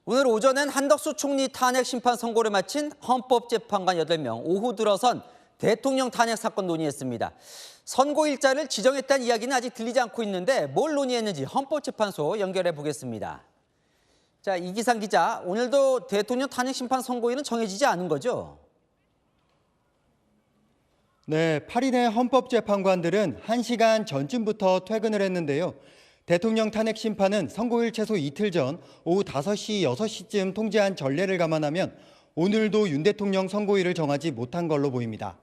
오늘 오전엔 한덕수 총리 탄핵 심판 선고를 마친 헌법재판관 8명, 오후 들어선 대통령 탄핵 사건 논의했습니다. 선고일자를 지정했다는 이야기는 아직 들리지 않고 있는데 뭘 논의했는지 헌법재판소 연결해 보겠습니다. 자, 이기상 기자, 오늘도 대통령 탄핵 심판 선고일은 정해지지 않은 거죠? 네, 8인의 헌법재판관들은 1시간 전쯤부터 퇴근을 했는데요. 대통령 탄핵 심판은 선고일 최소 이틀 전 오후 5시, 6시쯤 통지한 전례를 감안하면 오늘도 윤 대통령 선고일을 정하지 못한 걸로 보입니다.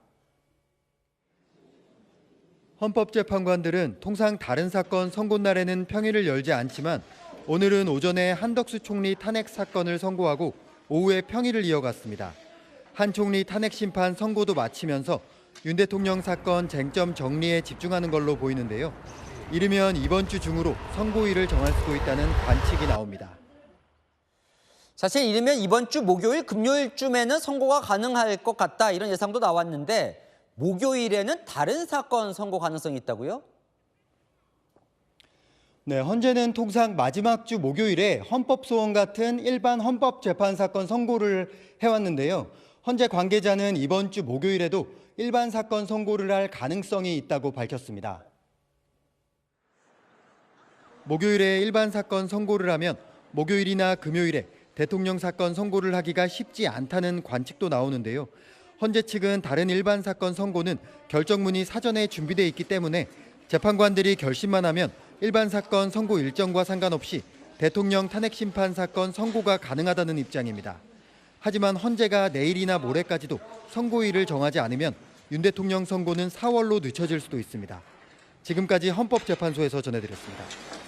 헌법재판관들은 통상 다른 사건 선고날에는 평일을 열지 않지만 오늘은 오전에 한덕수 총리 탄핵 사건을 선고하고 오후에 평일을 이어갔습니다. 한 총리 탄핵 심판 선고도 마치면서 윤 대통령 사건 쟁점 정리에 집중하는 걸로 보이는데요. 이르면 이번 주 중으로 선고일을 정할 수도 있다는 관측이 나옵니다. 사실 이르면 이번 주 목요일, 금요일쯤에는 선고가 가능할 것 같다 이런 예상도 나왔는데 목요일에는 다른 사건 선고 가능성이 있다고요? 네, 헌재는 통상 마지막 주 목요일에 헌법소원 같은 일반 헌법재판 사건 선고를 해왔는데요. 헌재 관계자는 이번 주 목요일에도 일반 사건 선고를 할 가능성이 있다고 밝혔습니다. 목요일에 일반 사건 선고를 하면 목요일이나 금요일에 대통령 사건 선고를 하기가 쉽지 않다는 관측도 나오는데요. 헌재 측은 다른 일반 사건 선고는 결정문이 사전에 준비돼 있기 때문에 재판관들이 결심만 하면 일반 사건 선고 일정과 상관없이 대통령 탄핵 심판 사건 선고가 가능하다는 입장입니다. 하지만 헌재가 내일이나 모레까지도 선고일을 정하지 않으면 윤 대통령 선고는 4월로 늦춰질 수도 있습니다. 지금까지 헌법재판소에서 전해드렸습니다.